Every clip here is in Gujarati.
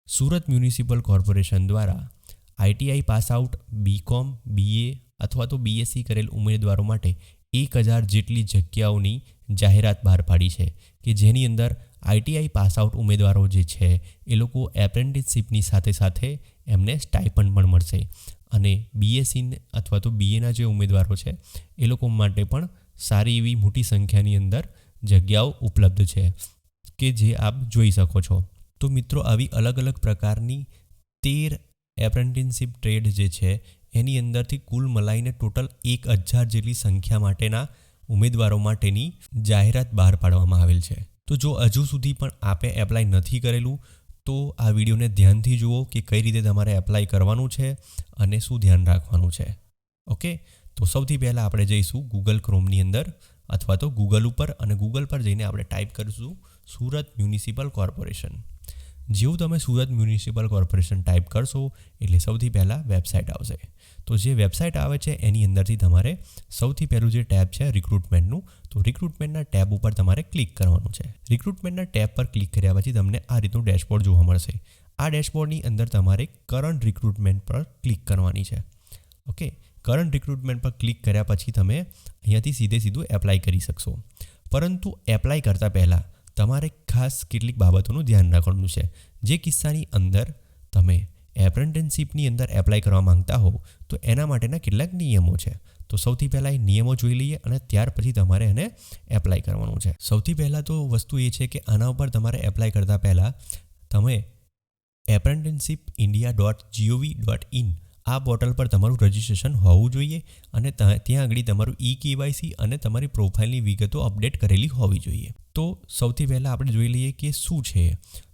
સુરત મ્યુનિસિપલ કોર્પોરેશન દ્વારા ITI pass out, BCom, BA અથવા તો બીએસસી કરેલ ઉમેદવારો માટે 1000 જેટલી જગ્યાઓની જાહેરાત બહાર પાડી છે કે જેની અંદર આઈટીઆઈ પાસ આઉટ ઉમેદવારો જે છે એ લોકો એપ્રેન્ટિસશીપની સાથે સાથે એમને સ્ટાઇપન્ડ પણ મળશે અને બીએસસી અથવા તો બીએના જે ઉમેદવારો છે એ લોકો માટે પણ સારી એવી મોટી સંખ્યાની અંદર જગ્યાઓ ઉપલબ્ધ છે કે જે આપ જોઈ શકો છો. તો મિત્રો, આવી અલગ અલગ પ્રકારની 13 એપ્રેન્ટિસશીપ ટ્રેડ જે છે એની અંદરથી કુલ મળીને ટોટલ 1000 જેટલી સંખ્યા માટેના ઉમેદવારો માટેની જાહેરાત બહાર પાડવામાં આવેલ છે. તો જો હજુ સુધી પણ આપે એપ્લાય નથી કરેલું તો આ વિડીયોને ધ્યાનથી જુઓ કે કઈ રીતે તમારે એપ્લાય કરવાનું છે અને શું ધ્યાન રાખવાનું છે. ઓકે, તો સૌથી પહેલાં આપણે જઈશું ગૂગલ ક્રોમની અંદર અથવા તો ગૂગલ ઉપર, અને ગૂગલ પર જઈને આપણે ટાઈપ કરીશું સુરત મ્યુનિસિપલ કોર્પોરેશન. જેવું તમે સુરત મ્યુનિસિપલ કોર્પોરેશન ટાઈપ કરશો એટલે સૌથી પહેલાં વેબસાઇટ આવશે. તો જે વેબસાઇટ આવે છે એની અંદરથી તમારે સૌથી પહેલું જે ટેબ છે રિક્રુટમેન્ટનું, તો રિક્રુટમેન્ટના ટેબ ઉપર તમારે ક્લિક કરવાનું છે. રિક્રુટમેન્ટના ટેબ પર ક્લિક કર્યા પછી તમને આ રીતનું ડેશબોર્ડ જોવા મળશે. આ ડેશબોર્ડની અંદર તમારે કરંટ રિક્રુટમેન્ટ પર ક્લિક કરવાની છે. ઓકે, કરંટ રિક્રુટમેન્ટ પર ક્લિક કર્યા પછી તમે અહીંયાથી સીધું એપ્લાય કરી શકશો. પરંતુ એપ્લાય કરતાં પહેલાં તમારે ખાસ કેટલીક બાબતોનું ધ્યાન રાખવાનું છે. જે કિસ્સાની અંદર તમે એપ્રેન્ટિસશીપની અંદર એપ્લાય કરવા માંગતા હો તો એના માટેના કેટલાક નિયમો છે. તો સૌથી પહેલાં એ નિયમો જોઈ લઈએ અને ત્યાર પછી તમારે એને એપ્લાય કરવાનું છે. સૌથી પહેલાં તો વસ્તુ એ છે કે આના ઉપર તમારે એપ્લાય કરતાં પહેલાં તમે apprenticeshipindia.gov.in આ પોર્ટલ પર તમારું રજિસ્ટ્રેશન હોવું જોઈએ અને ત્યાં આગળ તમારું KYC અને તમારી પ્રોફાઇલની વિગતો અપડેટ કરેલી હોવી જોઈએ. તો સૌથી પહેલાં આપણે જોઈ લઈએ કે શું છે.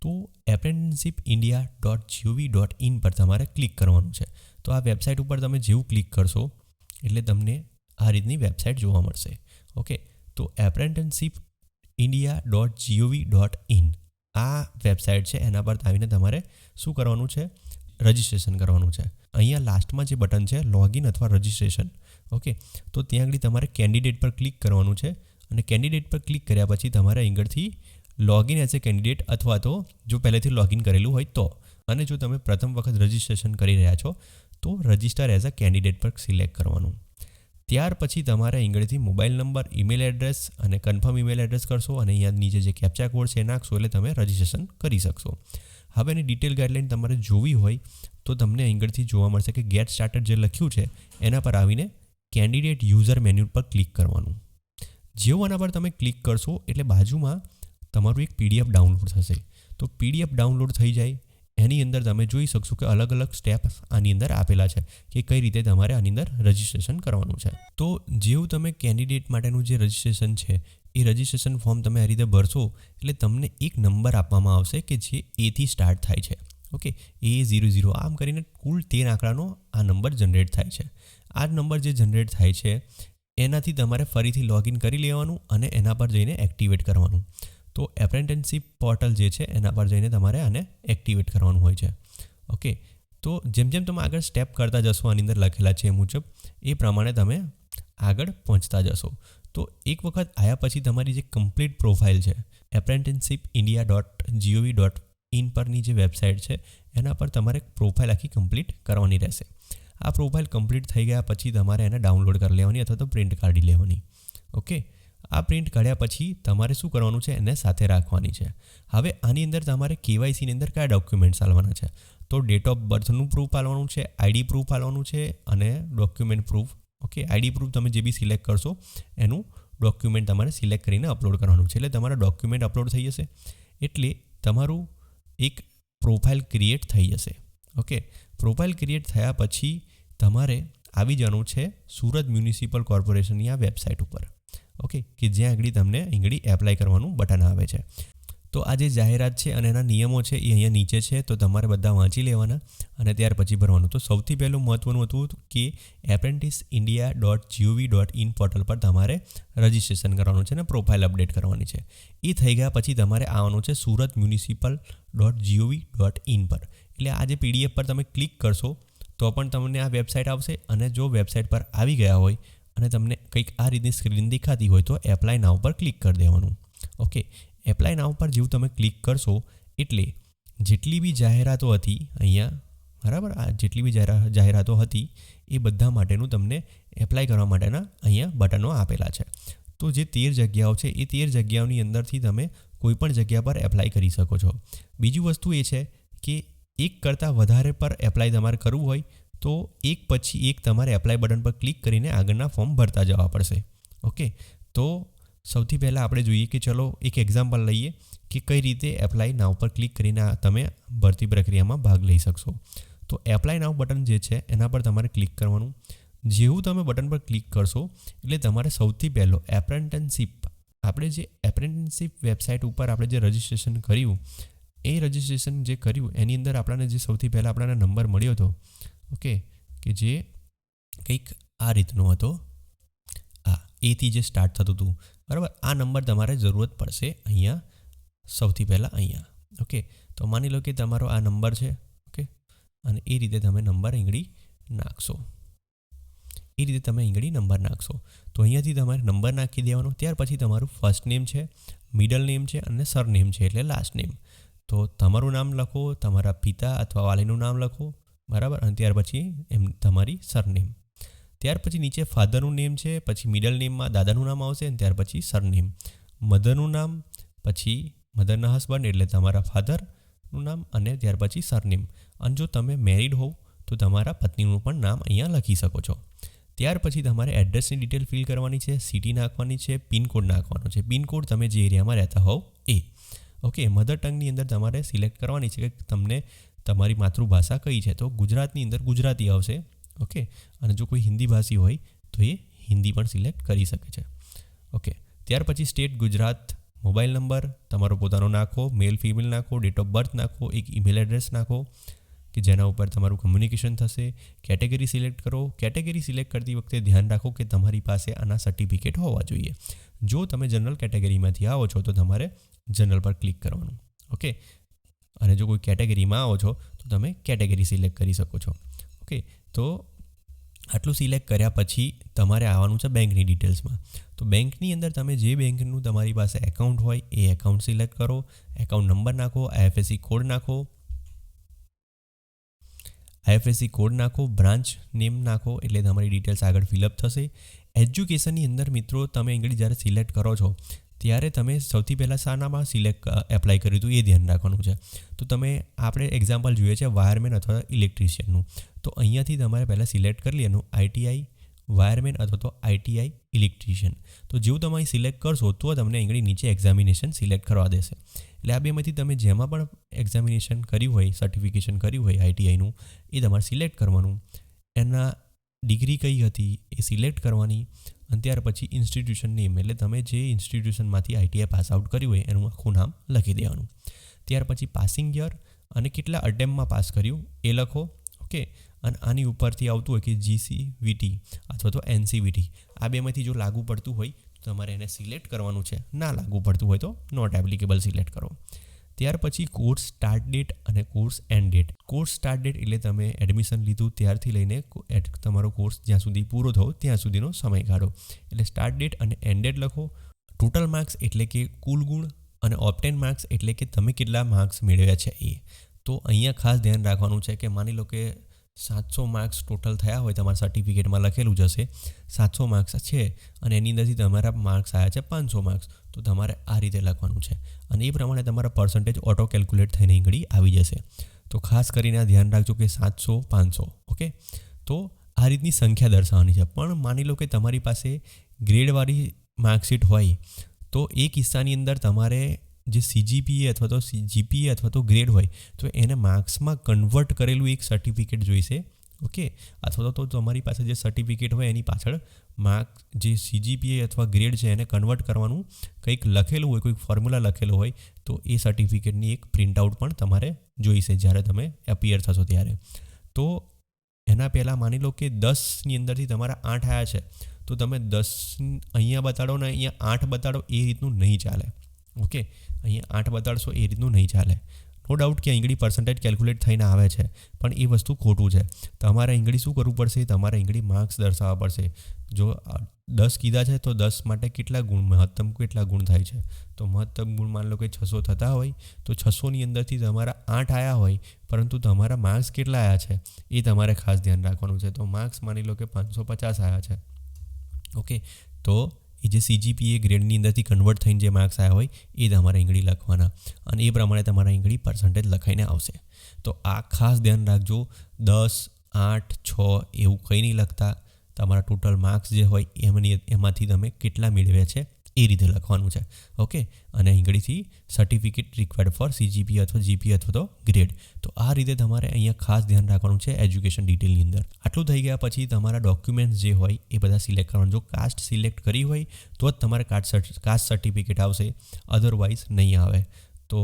તો apprenticeshipindia.gov.in પર તમારે ક્લિક કરવાનું છે. તો આ વેબસાઇટ ઉપર તમે જેવું ક્લિક કરશો એટલે તમને આ રીતની વેબસાઇટ જોવા મળશે. ઓકે, તો apprenticeshipindia.gov.in આ વેબસાઇટ છે, એના પર આવીને તમારે શું કરવાનું છે, રજિસ્ટ્રેશન કરવાનું છે. અહીંયા લાસ્ટમાં જે બટન છે લોગિન અથવા રજિસ્ટ્રેશન, ઓકે, તો ત્યાં આગળ તમારે કેન્ડિડેટ પર ક્લિક કરવાનું છે અને કેન્ડિડેટ પર ક્લિક કર્યા પછી તમારે અહીંથી લોગિન એઝ એ કેન્ડિડેટ અથવા તો જો પહેલેથી લોગિન કરેલું હોય તો, અને જો તમે પ્રથમ વખત રજિસ્ટ્રેશન કરી રહ્યા છો તો રજિસ્ટર એઝ અ કેન્ડિડેટ પર સિલેક્ટ કરવાનું. ત્યાર પછી તમારે અહીંથી મોબાઈલ નંબર, ઈમેલ એડ્રેસ અને કન્ફર્મ ઈમેલ એડ્રેસ કરશો અને અહીંયા નીચે જે કેપ્ચા કોડ છે એ નાખશો એટલે તમે રજિસ્ટ્રેશન કરી શકશો. હવે એની ડિટેલ ગાઈડલાઈન તમારે જોવી હોય તો તમને અહીંથી જોવા મળશે કે ગેટ સ્ટાર્ટેડ જે લખ્યું છે એના પર આવીને કેન્ડિડેટ યુઝર મેન્યુ પર ક્લિક કરવાનું. જેવું આના પર તમે ક્લિક કરશો એટલે બાજુમાં તમારું એક PDF ડાઉનલોડ થશે. તો PDF ડાઉનલોડ થઈ જાય એની અંદર તમે જોઈ શકશો કે અલગ અલગ સ્ટેપ આની અંદર આપેલા છે કે કઈ રીતે તમારે આની અંદર રજિસ્ટ્રેશન કરવાનું છે. તો જેવું તમે કેન્ડિડેટ માટેનું જે રજિસ્ટ્રેશન છે એ રજિસ્ટ્રેશન ફોર્મ તમે આ રીતે ભરશો એટલે તમને એક નંબર આપવામાં આવશે કે જે એથી સ્ટાર્ટ થાય છે. ઓકે, A00 આમ કરીને કુલ 13 આંકડાનો આ નંબર જનરેટ થાય છે. આ નંબર જે જનરેટ થાય છે એનાથી તમારે ફરીથી લોગિન કરી લેવાનું અને એના પર જઈને એક્ટિવેટ કરવાનું. તો એપ્રેન્ટિસશીપ પોર્ટલ જે છે એના પર જઈને તમારે આને એક્ટિવેટ કરવાનું હોય છે. ઓકે, તો જેમ જેમ તમે આગળ સ્ટેપ કરતા જશો આની અંદર લખેલા છે એ મુજબ એ પ્રમાણે તમે આગળ પહોંચતા જશો. તો એક વખત આવ્યા પછી તમારી જે કમ્પ્લીટ પ્રોફાઇલ છે apprenticeshipindia.gov.in પરની જે વેબસાઇટ છે એના પર તમારે પ્રોફાઇલ આખી કમ્પ્લીટ કરવાની રહેશે. આ પ્રોફાઇલ કમ્પ્લીટ થઈ ગયા પછી તમારે એને ડાઉનલોડ કરી લેવાની અથવા તો પ્રિન્ટ કાઢી લેવાની. ઓકે, આ પ્રિન્ટ કાઢ્યા પછી તમારે શું કરવાનું છે, એને સાથે રાખવાની છે. હવે આની અંદર તમારે KYCની અંદર કયા ડોક્યુમેન્ટ્સ આપવાના છે, તો ડેટ ઓફ બર્થનું પ્રૂફ આપવાનું છે, આઈડી પ્રૂફ આપવાનું છે અને document proof. Okay, ID proof તમે જે બી સિલેક્ટ કરશો એનું ડોક્યુમેન્ટ તમારે સિલેક્ટ કરીને અપલોડ કરવાનું છે. એટલે તમારા ડોક્યુમેન્ટ અપલોડ થઈ જશે એટલે તમારું એક પ્રોફાઇલ ક્રિએટ થઈ જશે. ઓકે, પ્રોફાઇલ ક્રિએટ થયા પછી તમારે આવી જવાનું છે સુરત મ્યુનિસિપલ કોર્પોરેશનની આ વેબસાઇટ ઉપર. ઓકે, કે જ્યાં આગળ તમને એપ્લાય કરવાનું બટન આવે છે. તો આ જે જાહેરાત છે અને એના નિયમો છે એ અહીંયા નીચે છે, તો તમારે બધા વાંચી લેવાના અને ત્યાર પછી ભરવાનું. તો સૌથી પહેલું મહત્ત્વનું હતું કે apprenticeindia.gov.in પોર્ટલ પર તમારે રજિસ્ટ્રેશન કરવાનું છે અને પ્રોફાઇલ અપડેટ કરવાની છે. એ થઈ ગયા પછી તમારે આવવાનું છે સુરત municipal.gov.in પર. એટલે આ જે PDF પર તમે ક્લિક કરશો તો પણ તમને આ વેબસાઇટ આવશે અને જો વેબસાઇટ પર આવી ગયા હોય અને તમને કંઈક આ રીતની સ્ક્રીન દેખાતી હોય તો એપ્લાય નાઉ પર ક્લિક કરી દેવાનું. ઓકે, એપ્લાય નાઉ પર જેવું તમે ક્લિક કરશો એટલે જેટલી બી જાહેરાતો હતી અહીંયા, બરાબર, આ જેટલી બી જાહેરાતો હતી એ બધા માટેનું તમને એપ્લાય કરવા માટેના અહીંયા બટનો આપેલા છે. તો જે 13 જગ્યાઓ છે એ 13 જગ્યાઓની અંદરથી તમે કોઈપણ જગ્યા પર એપ્લાય કરી શકો છો. બીજી વસ્તુ એ છે કે એક કરતાં વધારે પર એપ્લાય તમારે કરવું હોય તો એક પછી એક તમારે એપ્લાય બટન પર ક્લિક કરીને આગળના ફોર્મ ભરતા જવા પડશે. ઓકે, તો સૌથી પહેલાં આપણે જોઈએ કે ચલો એક એક્ઝામ્પલ લઈએ કે કઈ રીતે એપ્લાય નાવ પર ક્લિક કરીને તમે ભરતી પ્રક્રિયામાં ભાગ લઈ શકશો. તો એપ્લાય નાવ બટન જે છે એના પર તમારે ક્લિક કરવાનું. જેવું તમે બટન પર ક્લિક કરશો એટલે તમારે સૌથી પહેલો એપ્રેન્ટિસશીપ, આપણે જે એપ્રેન્ટિસશીપ વેબસાઇટ ઉપર આપણે જે રજિસ્ટ્રેશન કર્યું એ રજિસ્ટ્રેશન જે કર્યું એની અંદર આપણને જે સૌથી પહેલાં આપણને નંબર મળ્યો હતો, ઓકે, કે જે કંઈક આ રીતનો હતો, એથી જે સ્ટાર્ટ થતું હતું, બરાબર. આ નંબર તમારે જરૂરત પડશે અહીંયા સૌથી પહેલાં અહીંયા. ઓકે, તો માની લો કે તમારો આ નંબર છે. ઓકે, અને એ રીતે તમે નંબર આંગળી નાખશો. તો અહીંયાથી તમારે નંબર નાખી દેવાનો. ત્યાર પછી તમારું ફર્સ્ટ નેમ છે, મિડલ નેમ છે અને સરનેમ છે એટલે લાસ્ટ નેમ. તો તમારું નામ લખો, તમારા પિતા અથવા વાલીનું નામ લખો, બરાબર, અને ત્યાર પછી તમારી સરનેમ. ત્યાર પછી નીચે ફાધરનું નેમ છે, પછી મિડલ નેમમાં દાદાનું નામ આવશે અને ત્યાર પછી સરનેમ. મધરનું નામ, પછી મધરના હસબન્ડ એટલે તમારા ફાધરનું નામ અને ત્યાર પછી સરનેમ. અને જો તમે મેરિડ હોવ તો તમારા પત્નીનું પણ નામ અહીંયા લખી શકો છો. ત્યાર પછી તમારે એડ્રેસની ડિટેલ ફિલ કરવાની છે, સિટી નાખવાની છે, પિનકોડ નાખવાનો છે. પિનકોડ તમે જે એરિયામાં રહેતા હોવ એ. ઓકે, મધર ટંગની અંદર તમારે સિલેક્ટ કરવાની છે કે તમને તમારી માતૃભાષા કઈ છે. તો ગુજરાતની અંદર ગુજરાતી આવશે. ઓકે, અને જો કોઈ હિન્દી ભાષી હોય તો એ હિન્દી પણ સિલેક્ટ કરી શકે છે. ઓકે, ત્યાર પછી સ્ટેટ ગુજરાત, મોબાઈલ નંબર તમારો પોતાનો નાખો, મેલ ફિમેલ નાખો, ડેટ ઓફ બર્થ નાખો, એક ઈમેલ એડ્રેસ નાખો કે જેના ઉપર તમારું કમ્યુનિકેશન થશે. કેટેગરી સિલેક્ટ કરો. કેટેગરી સિલેક્ટ કરતી વખતે ધ્યાન રાખો કે તમારી પાસે આના સર્ટિફિકેટ હોવા જોઈએ. જો તમે જનરલ કેટેગરીમાંથી આવો છો તો તમારે જનરલ પર ક્લિક કરવાનું. ઓકે, અને જો કોઈ કેટેગરીમાં આવો છો તો તમે કેટેગરી સિલેક્ટ કરી શકો છો. ઓકે, તો આટલું સિલેક્ટ કર્યા પછી તમારે આવવાનું છે બેંકની ડિટેલ્સમાં. તો બેંકની અંદર તમે જે બેંકનું તમારી પાસે એકાઉન્ટ હોય એ એકાઉન્ટ સિલેક્ટ કરો, એકાઉન્ટ નંબર નાખો, આઈએફએસસી કોડ નાખો, બ્રાન્ચ નેમ નાખો એટલે તમારી ડિટેલ્સ આગળ ફિલઅપ થશે. એજ્યુકેશનની અંદર મિત્રો તમે આગળ જ્યારે સિલેક્ટ કરો છો ત્યારે તમે સૌથી પહેલાં શાનામાં એપ્લાય કર્યું હતું એ ધ્યાન રાખવાનું છે. તો આપણે એક્ઝામ્પલ જોઈએ છે વાયરમેન અથવા ઇલેક્ટ્રિશિયનનું. તો અહીંયાથી તમારે પહેલાં સિલેક્ટ કરી લેવાનું આઈટીઆઈ વાયરમેન અથવા તો આઈટીઆઈ ઇલેક્ટ્રિશિયન. તો જેવું તમે અહીં સિલેક્ટ કરશો તો તમને આગળ નીચે એક્ઝામિનેશન સિલેક્ટ કરવા દેશે. એટલે આ બેમાંથી તમે જેમાં પણ એક્ઝામિનેશન કર્યું હોય, સર્ટિફિકેશન કર્યું હોય આઈટીઆઈનું, એ તમારે સિલેક્ટ કરવાનું. એના ડિગ્રી કઈ હતી એ સિલેક્ટ કરવાની. અને ત્યાર પછી ઇન્સ્ટિટ્યુશન નેમ એટલે તમે જે ઇન્સ્ટિટ્યુશનમાંથી આઈટીઆઈ પાસ આઉટ કર્યું હોય એનું આખું નામ લખી દેવાનું. ત્યાર પછી પાસિંગ યર અને કેટલા અટેમ્પમાં પાસ કર્યું એ લખો. ઓકે, અને આની ઉપરથી આવતું હોય કે જીસીવીટી અથવા તો એનસીવીટી, આ બેમાંથી જો લાગુ પડતું હોય તો તમારે એને સિલેક્ટ કરવાનું છે. ના લાગુ પડતું હોય તો નોટ એપ્લિકેબલ સિલેક્ટ કરો. ત્યાર પછી કોર્સ સ્ટાર્ટ ડેટ અને course and date. Course start date એટલે તમે એડમિશન લીધું ત્યારથી લઈને તમારો કોર્સ જ્યાં સુધી પૂરો થયો ત્યાં સુધીનો સમયગાળો એટલે સ્ટાર્ટ ડેટ અને એન્ડ ડેટ લખો. ટોટલ માર્ક્સ એટલે કે કુલ ગુણ અને ઓબ્ટેન માર્ક્સ એટલે કે તમે કેટલા માર્ક્સ મેળવ્યા છે એ. તો અહીંયા ખાસ ધ્યાન રાખવાનું છે કે માની લો કે 700 માર્ક્સ ટોટલ થયા હોય, તમારા સર્ટિફિકેટમાં લખેલું જશે 700 માર્ક્સ છે અને એની અંદરથી તમારા માર્ક્સ આવ્યા છે 500 માર્ક્સ, તો તમારે આ રીતે લખવાનું છે અને એ પ્રમાણે તમારા પર્સન્ટેજ ઓટો કેલ્ક્યુલેટ થઈને આગળ આવી જશે. તો ખાસ કરીને આ ધ્યાન રાખજો કે 700 500. ઓકે, તો આ રીતની સંખ્યા દર્શાવવાની છે. પણ માની લો કે તમારી પાસે ગ્રેડવાળી માર્કશીટ હોય તો એ કિસ્સાની અંદર તમારે જે CGPA અથવા તો GPA અથવા તો ગ્રેડ હોય તો એને માર્ક્સમાં કન્વર્ટ કરેલું એક સર્ટિફિકેટ જોઈશે. ઓકે, અથવા તો તમારી પાસે જે સર્ટિફિકેટ હોય એની પાછળ માર્ક જે CGPA અથવા ગ્રેડ છે એને કન્વર્ટ કરવાનું કંઈક લખેલું હોય, કોઈક ફોર્મ્યુલા લખેલો હોય તો એ સર્ટિફિકેટની એક પ્રિન્ટઆઉટ પણ તમારે જોઈશે જ્યારે તમે એપિયર થશો ત્યારે. તો એના પહેલાં માની લો કે 10ની અંદરથી તમારા 8 આવ્યા છે તો તમે 10 અહીંયા બતાડો ને અહીંયા 8 બતાડો એ રીતનું નહીં ચાલે. ઓકે, અહીંયા 8 બતાડશો એ રીતનું નહીં ચાલે. નો ડાઉટ કે અહીંગળી પર્સન્ટેજ કેલ્ક્યુલેટ થઈને આવે છે, પણ એ વસ્તુ ખોટું છે. તમારે અહીંગળી શું કરવું પડશે? તમારે અહીંગળી માર્ક્સ દર્શાવવા પડશે. જો 10 કીધા છે તો 10 માટે કેટલા ગુણ, મહત્તમ કેટલા ગુણ થાય છે? તો મહત્તમ ગુણ માની લો કે 600 થતા હોય તો 600ની અંદરથી તમારા 8 આવ્યા હોય, પરંતુ તમારા માર્ક્સ કેટલા આવ્યા છે એ તમારે ખાસ ધ્યાન રાખવાનું છે. તો માર્ક્સ માની લો કે 550 આવ્યા છે. ઓકે, તો એ જે CGPA ગ્રેડની અંદરથી કન્વર્ટ થઈને જે માર્ક્સ આવ્યા હોય એ તમારે અહીંગળી લખવાના, અને એ પ્રમાણે તમારા અહીંગળી પર્સન્ટેજ લખાઈને આવશે. તો આ ખાસ ધ્યાન રાખજો. 10, 8, 6 એવું કંઈ નહીં લખતા. તમારા ટોટલ માર્ક્સ જે હોય એમાંથી તમે કેટલા મેળવ્યા છે એ રીતે લખવાનું છે. ઓકે, અને અહીંગળીથી સર્ટિફિકેટ રિક્વાયર્ડ ફોર CGPA અથવા GPA અથવા તો ગ્રેડ. તો આ રીતે તમારે અહીંયા ખાસ ધ્યાન રાખવાનું છે એજ્યુકેશન ડિટેલની અંદર. આટલું થઈ ગયા પછી તમારા ડોક્યુમેન્ટ્સ જે હોય એ બધા સિલેક્ટ કરવાનું. જો કાસ્ટ સિલેક્ટ કરી હોય તો જ તમારે કાસ્ટ સર્ટિફિકેટ આવશે, અધરવાઇઝ નહીં આવે. તો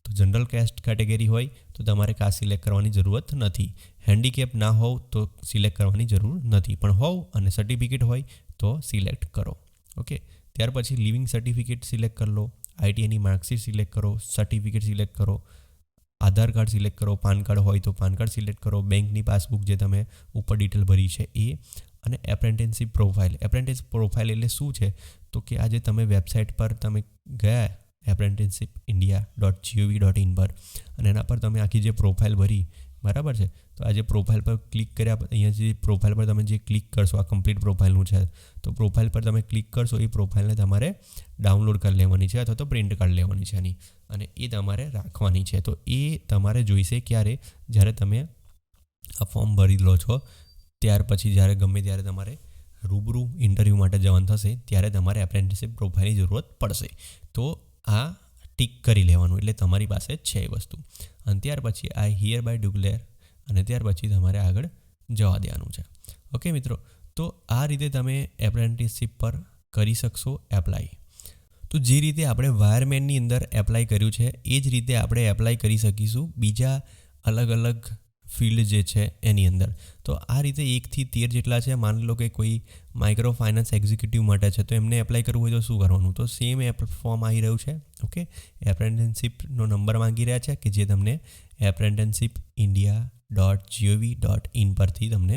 જનરલ કાસ્ટ કેટેગરી હોય તો તમારે કાસ્ટ સિલેક્ટ કરવાની જરૂરત નથી. હેન્ડીકેપ ના હોવ તો સિલેક્ટ કરવાની જરૂર નથી, પણ હોવ અને સર્ટિફિકેટ હોય તો સિલેક્ટ કરો. ઓકે, ત્યાર પછી લિવિંગ સર્ટિફિકેટ સિલેક્ટ કરી લો, ITIની માર્કશીટ સિલેક્ટ કરો, સર્ટિફિકેટ સિલેક્ટ કરો, આધાર કાર્ડ સિલેક્ટ કરો, પાન કાર્ડ હોય તો પાન કાર્ડ સિલેક્ટ કરો, બેંકની પાસબુક જે તમે ઉપર ડિટેલ ભરી છે એ, અને એપ્રેન્ટિસશીપ પ્રોફાઇલ. એપ્રેન્ટિસ પ્રોફાઇલ એટલે શું છે? તો કે આજે તમે વેબસાઇટ પર તમે ગયા apprenticeshipindia.gov.in પર, અને એના પર તમે આખી જે પ્રોફાઇલ ભરી, બરાબર છે, તો આ જે પ્રોફાઇલ પર ક્લિક કર્યા, અહીંયા જે પ્રોફાઇલ પર તમે જે ક્લિક કરશો, આ કમ્પ્લીટ પ્રોફાઇલનું છે, તો પ્રોફાઇલ પર તમે ક્લિક કરશો, એ પ્રોફાઇલને તમારે ડાઉનલોડ કરી લેવાની છે અથવા તો પ્રિન્ટ કાઢી લેવાની છે એની, અને એ તમારે રાખવાની છે. તો એ તમારે જોઈશે ક્યારે? જ્યારે તમે આ ફોર્મ ભરી લો છો ત્યાર પછી, જ્યારે ગમે ત્યારે તમારે રૂબરૂ ઇન્ટરવ્યૂ માટે જવાનું થશે ત્યારે તમારે એપ્રેન્ટિસશીપ પ્રોફાઇલની જરૂરત પડશે. તો આ ટિક કરી લેવાનું, એટલે તમારી પાસે છે એ વસ્તુ. અને ત્યાર પછી આ હિયર બાય ડિક્લેર, અને ત્યાર પછી તમારે આગળ જવા દેવાનું છે. ઓકે મિત્રો, તો આ રીતે તમે એપ્રેન્ટિસશીપ પર કરી શકશો એપ્લાય. તો જે રીતે આપણે વાયરમેનની અંદર એપ્લાય કર્યું છે એ જ રીતે આપણે એપ્લાય કરી શકીશું બીજા અલગ અલગ ફિલ્ડ જે છે એની અંદર. તો આ રીતે 1 થી 13 જેટલા છે. માની લો કે કોઈ માઇક્રો ફાઇનાન્સ એક્ઝિક્યુટિવ માટે છે તો એમને એપ્લાય કરવું હોય તો શું કરવાનું? તો સેમ ફોર્મ આવી રહ્યું છે. ઓકે, એપ્રેન્ટિસશીપનો નંબર માંગી રહ્યા છે કે જે તમને apprenticeshipindia.gov.in પરથી તમને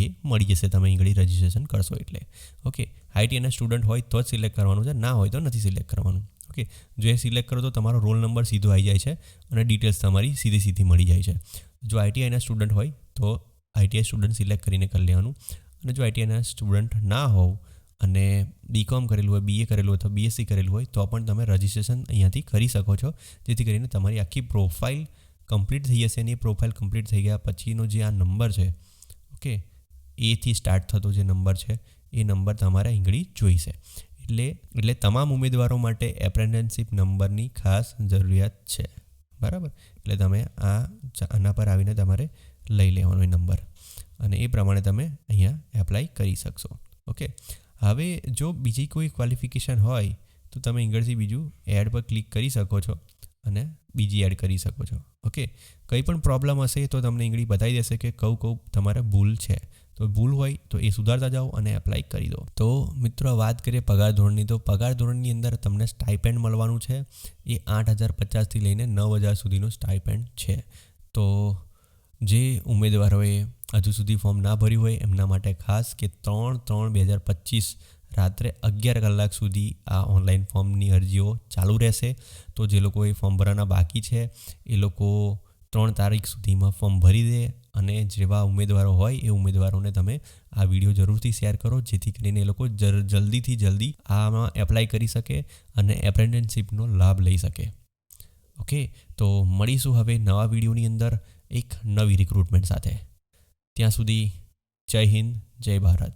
એ મળી જશે, તમે અહીં રજીસ્ટ્રેશન કરશો એટલે. ઓકે, ITIના સ્ટુડન્ટ હોય તો જ સિલેક્ટ કરવાનું છે, ના હોય તો નથી સિલેક્ટ કરવાનું. ઓકે, જો એ સિલેક્ટ કરો તો તમારો રોલ નંબર સીધો આવી જાય છે અને ડિટેલ્સ તમારી સીધી મળી જાય છે. જો ITIના સ્ટુડન્ટ હોય તો ITI સ્ટુડન્ટ સિલેક્ટ કરીને કરી લેવાનું, અને જો ITIના સ્ટુડન્ટ ના હોવ અને BCom કરેલું હોય, BA કરેલું હોય અથવા BSc કરેલું હોય તો પણ તમે રજિસ્ટ્રેશન અહીંયાથી કરી શકો છો, જેથી કરીને તમારી આખી પ્રોફાઇલ કમ્પ્લીટ થઈ જશે. અને એ પ્રોફાઇલ કમ્પ્લીટ થઈ ગયા પછીનો જે આ નંબર છે, ઓકે, એથી સ્ટાર્ટ થતો જે નંબર છે એ નંબર તમારે અહીંગળી જોઈશે. એટલે તમામ ઉમેદવારો માટે એપ્રેન્ટિસશીપ નંબરની ખાસ જરૂરિયાત છે, બરાબર. એટલે તમે આના પર આવીને તમારે લઈ લેવાનો એ નંબર, અને એ પ્રમાણે તમે અહીંયા એપ્લાય કરી શકશો. ઓકે, હવે જો બીજી કોઈ ક્વોલિફિકેશન હોય તો તમે અહીંગળથી બીજું એડ પર ક્લિક કરી શકો છો અને બીજી એડ કરી શકો છો. ઓકે, કંઈ પણ પ્રોબ્લેમ હશે તો તમને અહીંગળી બતાવી દેશે કે કહું તમારે ભૂલ છે, તો ભૂલ હોય તો એ સુધારતા જાઓ અને એપ્લાય કરી દો. તો મિત્રો વાત કરીએ પગાર ધોરણની, તો પગાર ધોરણની અંદર તમને સ્ટાઇપેન્ડ મળવાનું છે એ 8,050થી લઈને 9,000 સુધીનું સ્ટાઇપેન્ડ છે. તો જે ઉમેદવારોએ હજુ સુધી ફોર્મ ના ભર્યું હોય એમના માટે ખાસ કે 3/3/2025 રાત્રે 11 કલાક સુધી આ ઓનલાઈન ફોર્મની અરજીઓ ચાલુ રહેશે. તો જે લોકોએ ફોર્મ ભરવાના બાકી છે એ લોકો 3 તારીખ સુધીમાં ફોર્મ ભરી દે, અને જેવા ઉમેદવારો હોય એ ઉમેદવારોને તમે આ વિડીયો જરૂરથી શેર કરો, જેથી કરીને એ લોકો જલ્દીથી જલ્દી આમાં એપ્લાય કરી શકે અને એપ્રેન્ટિસશીપનો લાભ લઈ શકે. ઓકે, તો મળીશું હવે નવા વિડીયોની અંદર એક નવી રિક્રુટમેન્ટ સાથે. ત્યાં સુધી જય હિન્દ, જય ભારત.